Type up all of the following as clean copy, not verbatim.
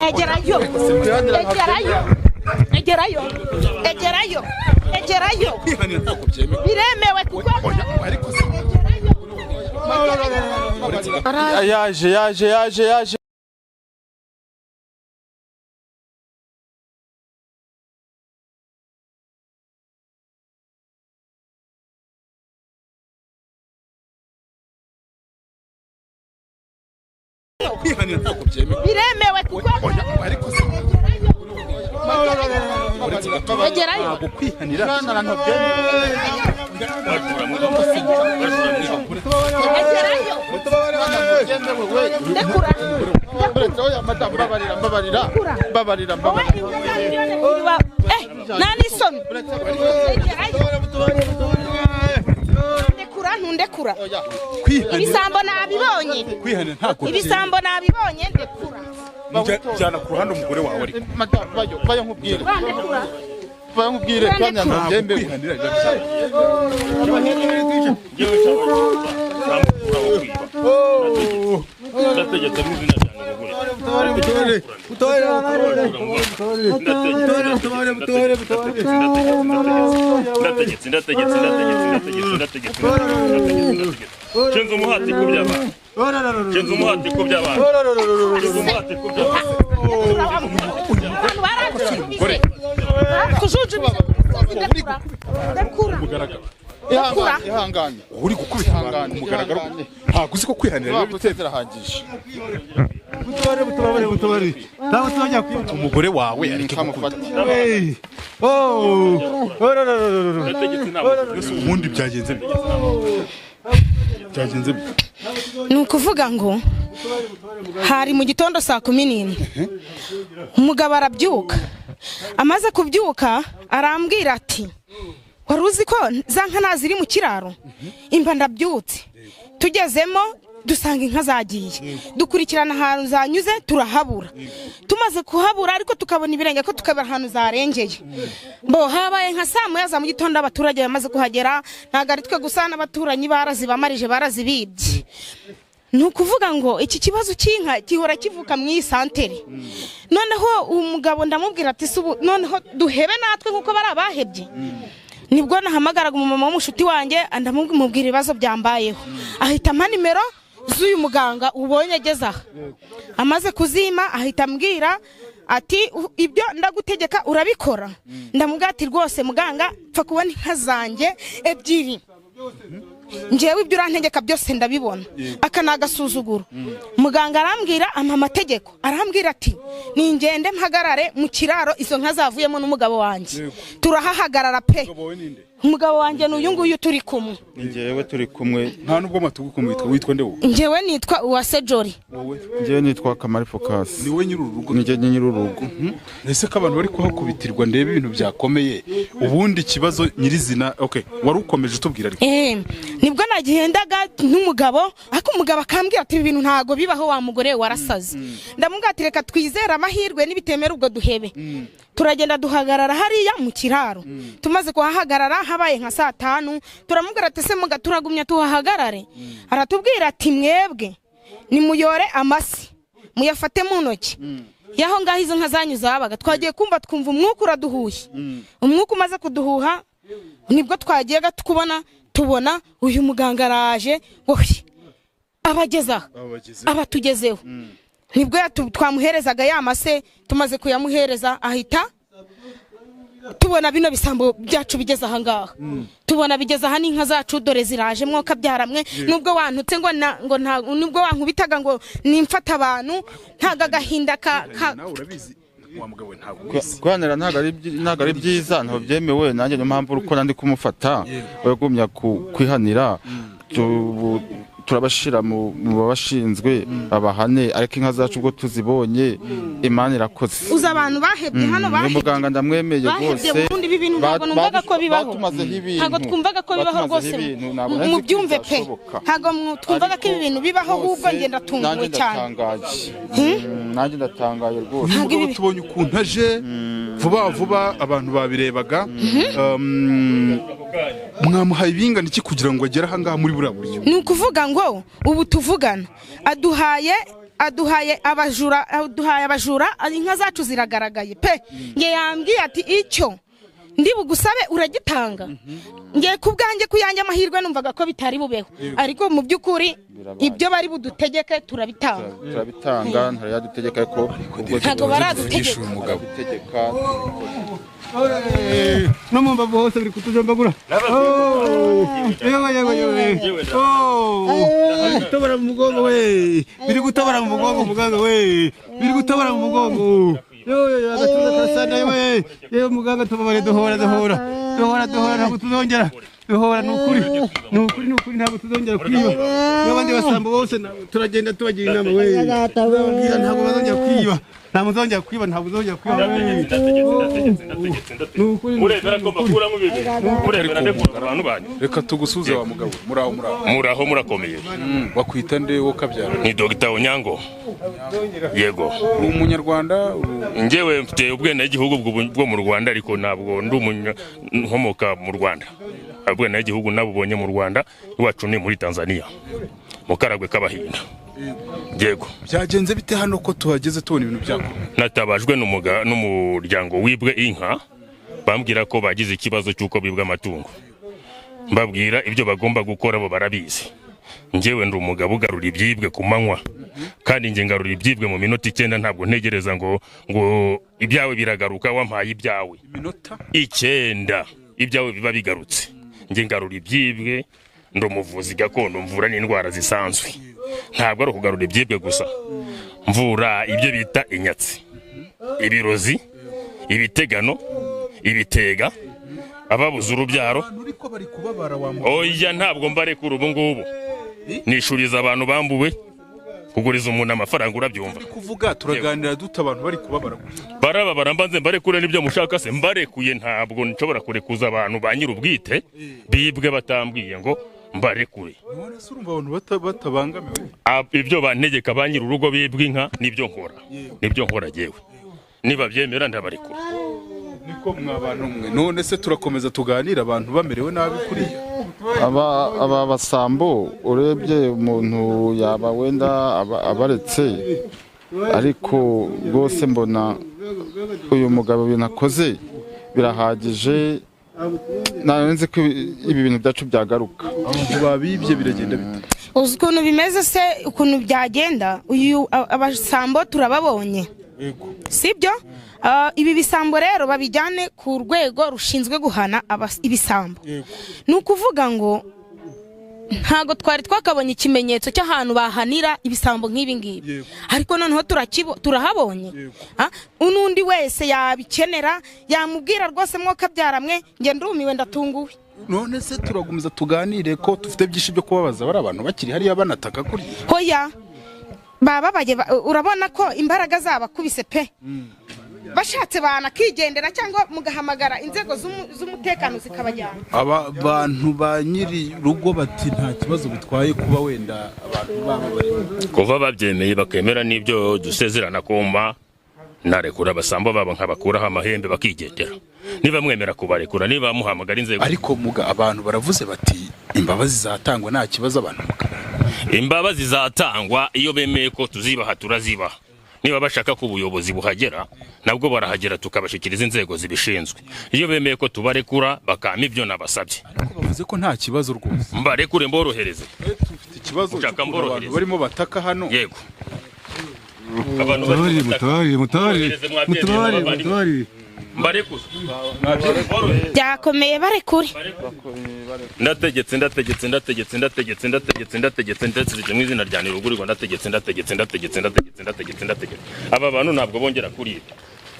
Egerayo. Biremewe kuko yaje biremewe kuko egerayo ndekura ibisambo nabibonye ndekura cyana ku ruhande umugore wawe ariko bayo nkubwire kandi ntabyembe Chenzo muhati kubyaba ihangane uri gukubita ihangane umugaragaro ntabwo uzi ko kwihanira bitezera hangije butobare ntabwo tujya kwibuka umugore wawe ariko amufata ubundi byagenze ni ukuvuga ngo hari mu gitondo saa 11 umugabo arabyuka amaze kubyuka arambwira ati wari uzi ko za nka naziri mu kiraro imba ndabyutse tugezemo dusanga inka zagiye dukurikirana ahantu zanyuze turahabura tumaze kuhabura ariko tukabona ibirenge ko tukabara ahantu zarengeye bo habaye nka saa moya za mu gitondo abaturage bamaze kuhagera ntago ari twe gusa n'abaturanyi barazibamarije barazibibye ni ukuvuga ngo iki kibazo cy'inka gihora kivuka mu isantere noneho umugabo ndamubwira ati noneho duhebe natwe nkuko bari abahebye nibwo nahamagaraga umumama w'umushuti wanjye ndamubwira ibibazo byambayeho ahita ampa nimero z'uyu muganga ubonye ageze aha amaze kuzima ahita ambwira ati ibyo ndagutegeka urabikora ndamubwira ati rwose muganga pfa kubona inka zanjye ebyiri njewe ibyo urantegeka byose ndabibona aka nagasuzuguro muganga arambwira ampa amategeko arambwira ati ningende mpagarare mu kiraro izo nka zavuyemo n'umugabo wanjye turahahagarara pe umugabo wanjye n'uyu nguyu turi kumwe njyewe turi kumwe nta nubwo matugukumwe witwa ndewo njyewe nitwa Uwase Jori njyewe nitwa Kamari Focus ni we nyururugo njye nyururugo ese ko abantu bari kuhakubitirwa ndebe ibintu byakomeye ubundi kibazo nyirizina okay wari ukomeje utubwira ariko nibwo nagihendaga n'umugabo ariko umugabo akambwira ati ibintu ntago bibaho wa mugore warasaze ndamubwira ati reka twizera amahirwe nibitemera ubwo duhebe turagenda duhagarara hariya mu kiraro tumaze kuhahagarara habaye nka saa 5 turamubwira ati se muga turagumya tuhahagarare aratubwira ati mwebwe nimuyore amasi muyafate mu ntoki yaho ngaho izo nka zanyuze abaga twagiye kumva twumva umwuka uraduhuye umwuka umaze kuduhuha nibwo twagiye tukubona tubona uyu muganga araje wowe abageza abatugezeho nibwo twamuherezaga yamase tumaze kuyamuhereza ahita tubona bino bisambo byacu bigeze aha ngaha tubona bigeze aha n'inka zacu dore ziraje mwoka byaramwe nubwo wantutse ngo nubwo wankubitaga ngo nimfata abantu ntaga gahinda urabizi wa mugabo ntabwo kwanera ntago ari byiza ntabwo byemewe nanjye no mpamvu uko nandi kumufata bagumya kwihanira turabashira mu babashinzwe abahane ariko inka zacu ubwo tuzibonye Imana irakoze uza abantu bahebye hano bahebye muganga ndamwemeye rwose ntabwo numvaga ko bibaho ntabwo twumvaga ko bibaho rwose mu byumve pe ntabwo twumvaga ko ibi bintu bibaho ahubwo ngenda tunguwe cyane nanjye ndatangaye rwose nubwo tubonye ukuntu aje vuba abantu babirebaga mwamuhaye ibingana iki kugira ngo agere aha ngaha muri buriya buryo ni ukuvuga ngo ubu tuvugana aduhaye aduhaye abajura inka zacu ziragaragaye pe nge yambwiye ati icyo ndi bugusabe uragitanga nge kubwanjye kuyanjye amahirwe numvaga ko bitari bubeho ariko mu by'ukuri ibyo bari budutegeke turabitanga ntaradutegeka ko ntago baradutegeka umugabo no mu mbavu hose biri kutujombagura gutobora mu mugongo we biri gutobora mu mugongo muganga we biri gutobora mu mugongo agatuza karasana yewe muganga tubabare duhora ntabwo tuzongera duhora nukuri ntabwo tuzongera kwiba n'abandi basambo bose turagenda tubagira inama we ntabwo bazongera kwiba ntabwo uzongera kwiba murebera ko bakuramo ibintu murebera ndekura abantu banyu reka tugusuze wa mugabo muraho murakomeye bakwita nde wo kabyara ni Dr Onyango yego umunyarwanda njyewe mfite ubwenegihugu bwo mu Rwanda ariko ntabwo ndi nkomoka mu Rwanda ubwenegihugu nabubonye mu Rwanda iwacu ni muri Tanzania mu Karagwe k'Abahinda yego byagenze bite hano ko tuhageze tubona ibintu byako natabajwe n'umuryango wibwe inka bambwira ko bagize ikibazo cy'uko bibwa amatungo mbabwira ibyo bagomba gukora bo barabizi njyewe ndi umugabo ugarura ibyibwe ku manywa kandi nge ngarura ibyibwe mu minota 9 ntabwo ntegereza ngo ibyawe biragaruka wampaye ibyawe iminota 9 ibyawe biba bigarutse nge ngarura ibyibwe ndo muvuzi gakondo mvura n'indwara zisanzwe ntabwo ari ukugarura ibyibwe gusa mvura ibyo bita inyatsi ibirozi ibitegano ibitega ababuze urubyaro oya ntabwo mbarekura ubu ngubu nishuriza abantu bambuwe kuguriza umuntu amafaranga urabyumva kuvuga turaganira duta abantu bari kubabara barababara mbanze mbarekure nibyo mushaka se mbarekuye ntabwo nshobora kurekuza abantu banyira ubwite bibwe batambwiye ngo mbarekure none se urumva abantu batabangamiwe ibyo bantegeka banyira urugo bibwe inka nibyo nkora jewe niba byemera ndabarekura niko mwabana umwe none se turakomeza tuganira abantu bamerewe nabi kuriya aba basambo urebye umuntu yaba wenda abaretse ariko rwose mbona uyu mugabo binakoze birahagije nanze ko ibi bintu byacu byagaruka abantu babibye biragenda bite uzi ukuntu bimeze se ukuntu byagenda uyu abasambo turababonye sibyo ibi bisambo rero babijyane ku rwego rushinzwe guhana ibisambo ni ukuvuga ngo ntago twari twakabonye ikimenyetso cy'ahantu bahanira ibisambo nk'ibi ngibi ariko noneho turahabonye unundi wese yabikenera yamubwira rwose mwoka byaramwe nge ndumiwe ndatunguwe none se turagumiza tuganire ko dufite byinshi byo kubabaza bari abantu bakiri hariya banataka kuri hoya bababaye urabona ko imbaraga zabakubise pe bashatse banakigendera cyangwa mugahamagara inzego z'umutekano zikabajyana aba bantu ba nyiri rugo bati nta kibazo bitwaye kuba wenda abantu baba kuva babyemeye bakemera n'ibyo dusezerana kumba narekura abasambo babo nkabakuraho amahembe bakigendera niba mwemera kubarekura niba muhamagara inzego ariko muga abantu baravuze bati imbabazi zatangwa nta kibazo abantu imbabazi zatangwa iyo bemeye ko tuzibaha turazibaha niba bashaka ko ubuyobozi buhagera nabwo barahagera tukabashikiriza inzego zibishinzwe iyo bemeye ko tubarekura bakama ibyo nabasabye ariko bavuze ko nta kibazo rwose mbarekure mborohereze dufite ikibazo abantu barimo bataka hano yego mutabari mbarekuze byakomeye barekure ndategetse mu izina rya Nirugurirwa ndategetse aba bantu ntabwo bongera kurira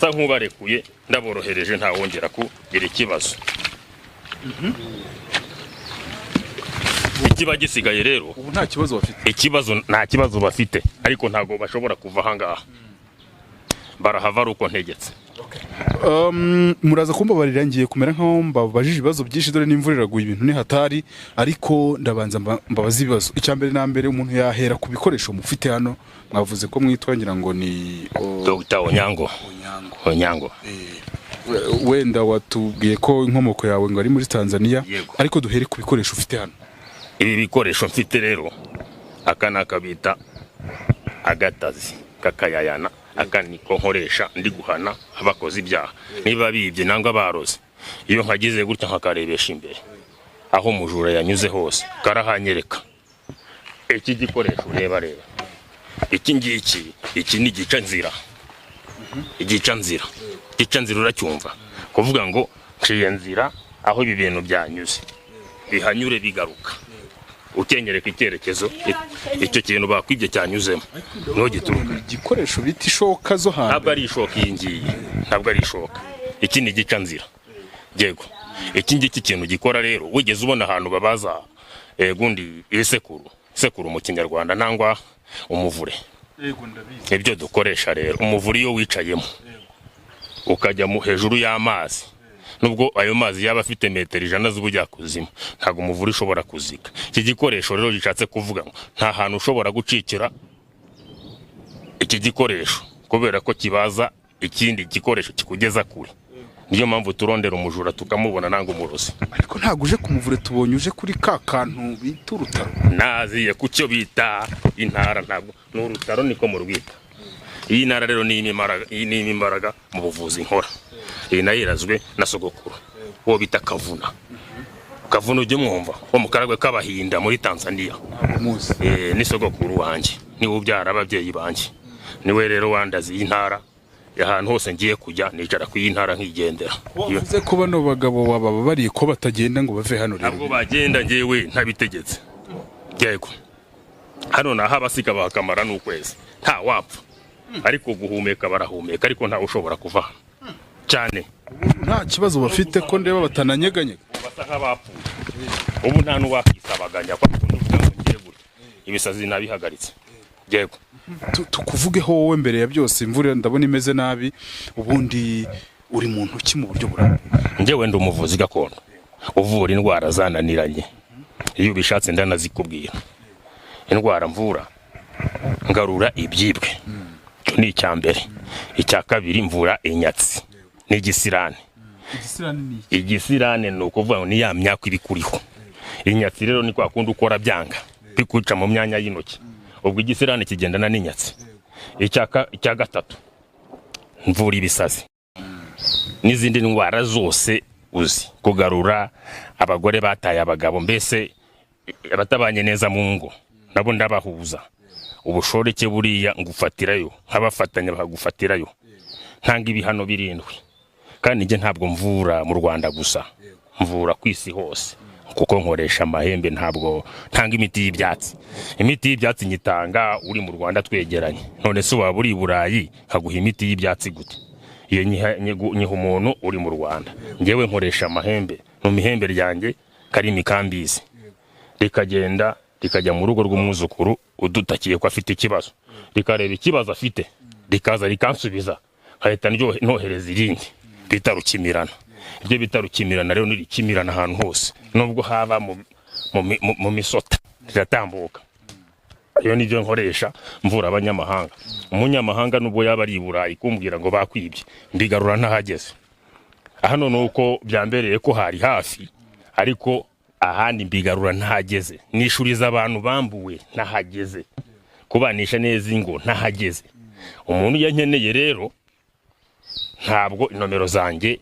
sa nk'ubarekuye ndaborohereje nta wongera kugira ikibazo ikiba gisigaye rero ubu nta kibazo bafite nta kibazo bafite ariko ntabwo bashobora kuva ahangaha barahava ari uko ntegetse muraza kumbabarira ngiye kumera nkaho mbabajije ibibazo byinshi dore n'imvura iraguye ibintu ni hatari ariko ndabanza mbabaza ibibazo icyambere na mbere umuntu yahera ku bikoresho mufite hano mwavuze ko mwitwangira ngo ni Dr Onyango wenda watubwiye ko inkomoko yawe ngo ari muri Tanzania ariko duhere ku bikoresho ufite hano ibi bikoresho mfite rero aka nakabita agatazi kakayayana aka niko nkoresha ndi guhana abakoze ibyaha niba bibye nangwa baroze iyo nkagize gutya nkakarebesha imbere aho umujura yanyuze hose karahanyereka iki gikoresho reba iki ngiki iki ni gica nzira uracyumva kuvuga ngo nciye nzira aho ibi bintu byanyuze bihanyure bigaruka ukenyereka icyerekezo icyo kintu bakwibye cyanyuzemo no gituruka igikoresho bita ishoka zo hanze ntabwo ari ishoka iyi ngiyi ntabwo ari ishoka iki ni gica nzira yego iki ngiki kintu gikora rero wigeze ubona ahantu babaza gundi isekuru mu kinyarwanda nangwa umuvure ibyo dukoresha rero umuvure iyo wicayemo ukajya hejuru y'amazi nubwo ayo mazi yaba afite metero 100 z'ubujyakuzimu ntago umuvure ushobora kuzika iki gikoresho rero gishatse kuvuga ngo nta hantu ushobora gucikira iki gikoresho kubera ko kibaza ikindi gikoresho kikugeza kure niyo mpamvu turondera umujura tukamubona nanga umurozi ariko ntago uje kumuvure tubonye uje kuri ka kantu bita urutaro naziye kucyo bita intara ntabwo n'urutaro niko mu rwita iyi ntara rero ni imbaraga mu buvuzi nkora iyi nayo irazwe na sogokuru uwo bita kavuna ujye mwumva wo mu karagwe k'abahinda muri Tanzania ni sogokuru wanjye niwe ubyara ababyeyi banjye niwe rero wandazi y'intara ahantu hose ngiye kujya nicara ku y'intara nkigendera uvuze ko bano bagabo baba bari ko batagenda ngo bave hano rero ntabwo bagenda ngewe ntabitegetse yego hano naho abasiga bakamara n'ukwezi nta wapfa ariko guhumeka barahumeka ariko nta ushobora kuva cyane nta kibazo bafite ko ndeba batananyeganye basa nk'abapfuye ubu nta n'uwakisabaganya kwa kundi uvuga ngo ngiye gutya ibisazi nabihagaritse yego tukuvugeho wowe mbere ya byose imvura ndabona imeze nabi ubundi uri mu ntoki mu buryo burambuye njyewe ndi umuvuzi gakondo uvura indwara zananiranye iyo ubishatse ndanazikubwira indwara mvura ngarura ibyibwe ni icyambere icya kabiri mvura inyatsi n'igisirane igisirane ni ukuvuga ngo ni ya myaka ibikuriho inyatsi rero ni kwa kundi ukora byanga bikuca mu myanya y'intoki ubwo igisirane kigendana n'inyatsi icya gatatu mvura ibisazi n'izindi ndwara zose uzi kugarura abagore bataye abagabo mbese abatabanye neza mu ngo nabo ndabahuza ubushoreke buriya ngufatirayo nk'abafatanya bakagufatirayo ntanga ibihano birindwi kandi nge ntabwo mvura mu Rwanda gusa mvura ku isi hose kuko nkoresha amahembe ntabwo ntanga imiti y'ibyatsi nyitanga uri mu Rwanda twegeranye none se waba uri Burayi nkaguha imiti y'ibyatsi gute iyo nyiha umuntu uri mu Rwanda ngewe nkoresha amahembe mu mihembe ryanjye kari imikambizi rikagenda rikajya mu rugo rw'umwuzukuru udutakiye ko afite ikibazo rikareba ikibazo afite rikaza rikansubiza nkahita nohereza irindi bita rukimirana ibyo bita rukimirana rero nirikimirana ahantu hose nubwo haba mu misota riratambuka iyo nibyo nkoresha mvura abanyamahanga umunyamahanga nubwo yaba ari Burayi kumbwira ngo bakwibye mbigarura ntahageze hano nuko byambereye ko hari hafi ariko ahandi mbigarura ntahageze nishuriza abantu bambuwe ntahageze kubanisha neza ingo ntahageze umuntu yankeneye rero ntabwo inomero zanjye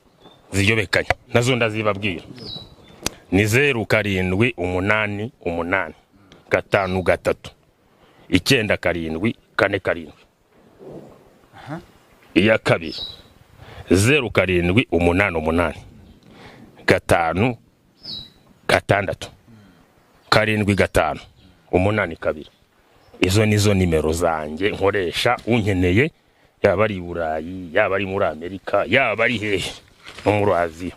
ziyobekanye nazo ndazibabwira ni 0788 53 9 iya kabiri 0788 5 6 5 8 izo nizo nimero zanjye nkoresha unkeneye yaba ari Burayi yaba ari muri Amerika yaba ari hehe no muri Aziya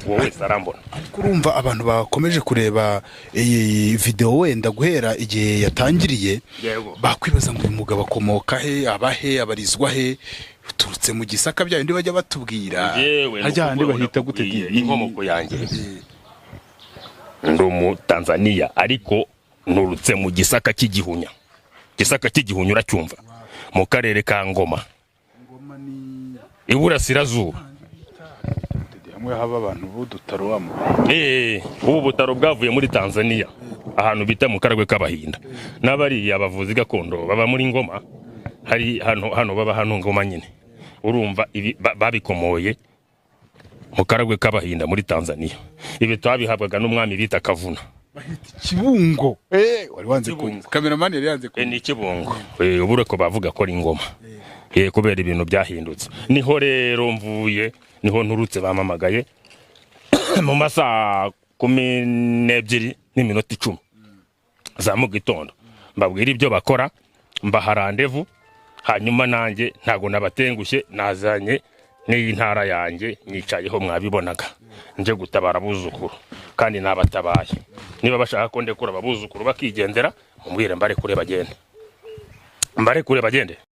wowe sarambona urumva abantu bakomeje kureba iyi video wenda guhera igihe yatangiriye bakwibaza ngo uyu mugabo akomoka he abahe abarizwa he turutse mu Gisaka bya bindi bajya batubwira hajya handi bahita gutegera inkomoko yanjye ndi mu Tanzania ariko nturutse mu Gisaka cy'igihunya uracyumva mu karere ka Ngoma iburasirazuba hamwe haba abantu budutaro ubu butaro bwavuye muri Tanzania ahantu bita mu Karagwe k'Abahinda n'abariya abavuzi gakondo baba muri Ngoma, hari hano baba hano Ngoma nyine, urumva ibi babikomoye mu Karagwe k'Abahinda muri Tanzania. Ibi twabihabwaga n'umwami bita Kavuna. Kibungo wari wanze kumva, cameraman yari yanze kumva. Ni Kibungo ubure ko bavuga ko ari Ngoma, kubera ibintu byahindutse. Niho rero mvuye, niho nturutse bamamagaye mu masaha 12:10 za mu gitondo, mbabwira ibyo bakora, mbaha rendezvous, hanyuma nanjye ntago nabatengushye, nazanye n'iyi ntara yanjye nyicayeho mwabibonaga, nje gutabara abuzukuru kandi nabatabaye. Niba bashaka ko ndekura abuzukuru bakigendera, mumbwire mbare kure bagende.